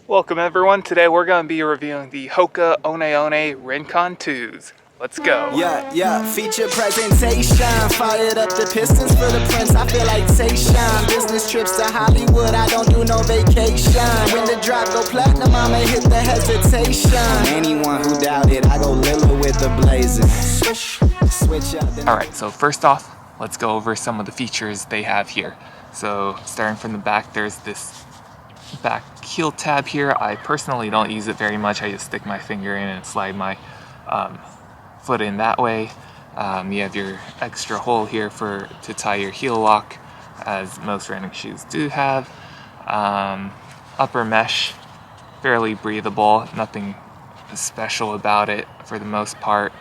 Welcome everyone. Today we're going to be reviewing the Hoka Rincon 2s. Let's go. Yeah, feature presentation. Fired up the pistons for the prince, I feel like Tayshaun. Business trips to Hollywood, I don't do no vacation. When the drop go platinum, I'ma hit the hesitation. Anyone who doubted, I go Lilla with the blazing. Switch up. Alright, so first off, let's go over some of the features they have here. So starting from the back, there's this back heel tab here. I personally don't use it very much. I just stick my finger in and slide my foot in that way. You have your extra hole here to tie your heel lock, as most running shoes do have. Upper mesh, fairly breathable, nothing special about it for the most part.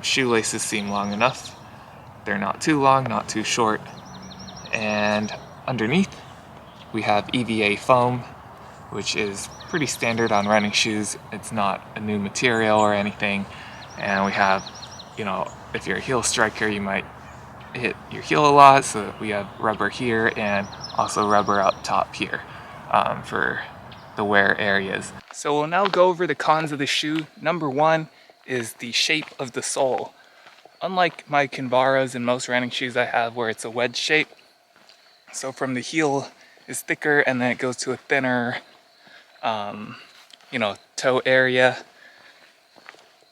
Shoelaces seem long enough. They're not too long, not too short. And underneath we have EVA foam, which is pretty standard on running shoes. It's not a new material or anything. And we have, if you're a heel striker, you might hit your heel a lot, so we have rubber here and also rubber up top here for the wear areas. So we'll now go over the cons of the shoe. Number one is the shape of the sole. Unlike my Kinvaras and most running shoes I have where it's a wedge shape, so from the heel is thicker and then it goes to a thinner toe area.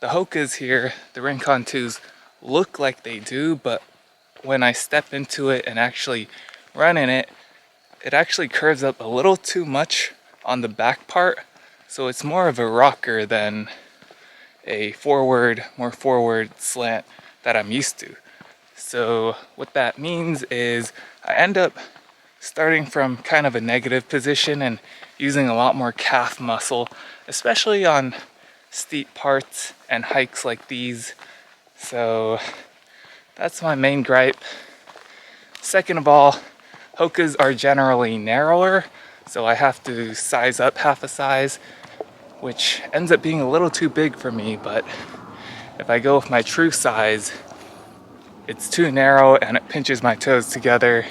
The Hokas here, the Rincon 2s, look like they do, but when I step into it and actually run in it, it actually curves up a little too much on the back part, so it's more of a rocker than a more forward slant that I'm used to. So what that means is I end up starting from kind of a negative position and using a lot more calf muscle, especially on steep parts and hikes like these. So that's my main gripe. Second of all, Hokas are generally narrower, so I have to size up half a size, which ends up being a little too big for me, but if I go with my true size, it's too narrow and it pinches my toes together.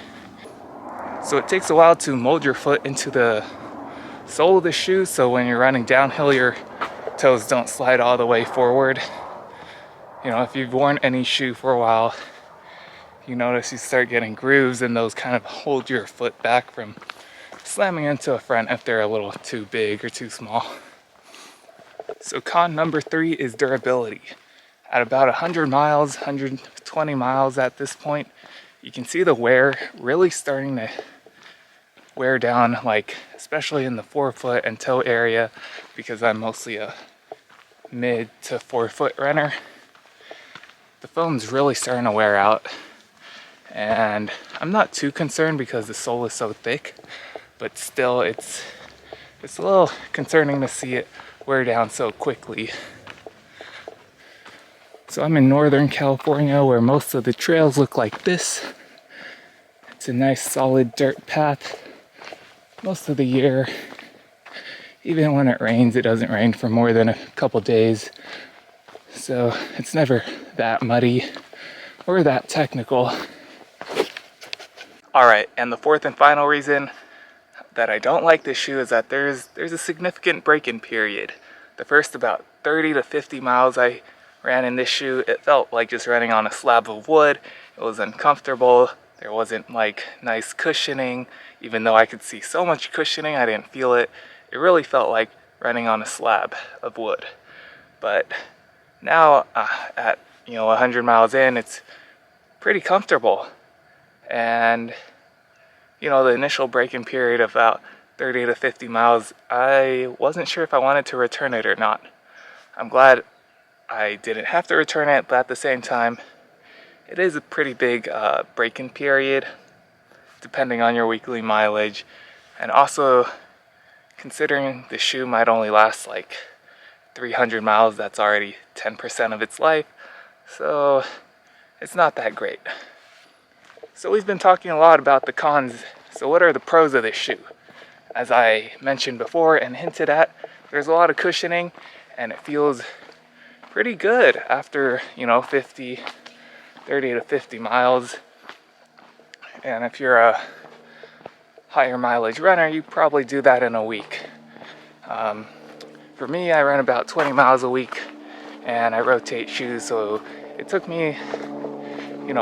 So it takes a while to mold your foot into the sole of the shoe, so when you're running downhill, your toes don't slide all the way forward. If you've worn any shoe for a while, you notice you start getting grooves, and those kind of hold your foot back from slamming into a front if they're a little too big or too small. So con number 3 is durability. At about 100 miles, 120 miles at this point, you can see the wear really starting to wear down, especially in the forefoot and toe area, because I'm mostly a mid to forefoot runner. The foam's really starting to wear out, and I'm not too concerned because the sole is so thick, but still it's a little concerning to see it wear down so quickly. So I'm in Northern California, where most of the trails look like this. It's a nice solid dirt path most of the year. Even when it rains, it doesn't rain for more than a couple days. So it's never that muddy or that technical. Alright, and the fourth and final reason that I don't like this shoe is that there's a significant break-in period. The first about 30 to 50 miles I ran in this shoe, it felt like just running on a slab of wood. It was uncomfortable. There wasn't nice cushioning. Even though I could see so much cushioning, I didn't feel it. It really felt like running on a slab of wood. But now at 100 miles in, it's pretty comfortable. And the initial break-in period of about 30 to 50 miles, I wasn't sure if I wanted to return it or not. I'm glad I didn't have to return it, but at the same time, it is a pretty big break-in period, depending on your weekly mileage. And also, considering the shoe might only last 300 miles, that's already 10% of its life. So it's not that great. So we've been talking a lot about the cons. So what are the pros of this shoe? As I mentioned before and hinted at, there's a lot of cushioning, and it feels pretty good after 30 to 50 miles. And if you're a higher mileage runner, you probably do that in a week. For me, I run about 20 miles a week and I rotate shoes, so it took me,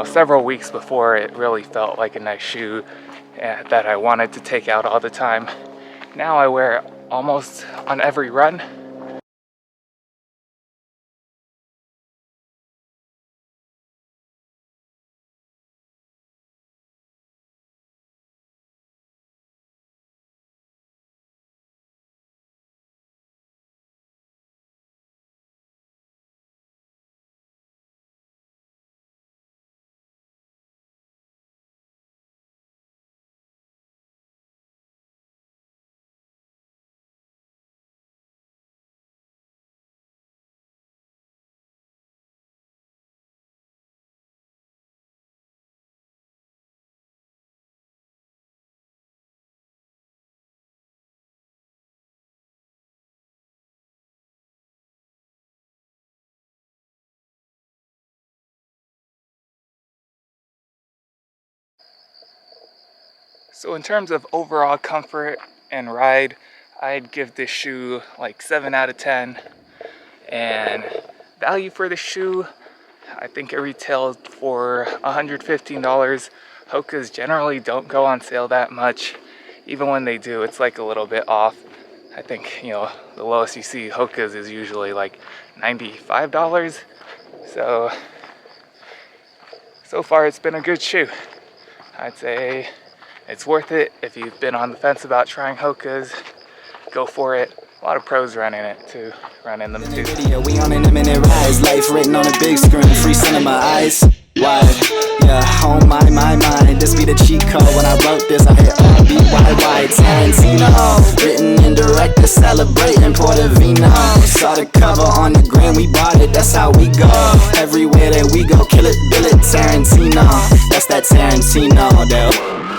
several weeks before it really felt like a nice shoe that I wanted to take out all the time. Now I wear it almost on every run. So in terms of overall comfort and ride, I'd give this shoe like 7 out of 10. And value for the shoe, I think it retails for $115. Hokas generally don't go on sale that much. Even when they do, it's like a little bit off. I think, the lowest you see Hokas is usually like $95. So far it's been a good shoe. I'd say it's worth it. If you've been on the fence about trying Hokas, go for it. A lot of pros running it too, running them too. Video, we on an imminent rise, life written on a big screen, free cinema eyes wide. Yeah, oh my, this be the cheat code. When I wrote this, I hit RBYY, Tarantino. Written and directed, celebrating Portofino. Saw the cover on the gram, we bought it, that's how we go. Everywhere that we go, kill it, bill it, Tarantino. That's that Tarantino, though.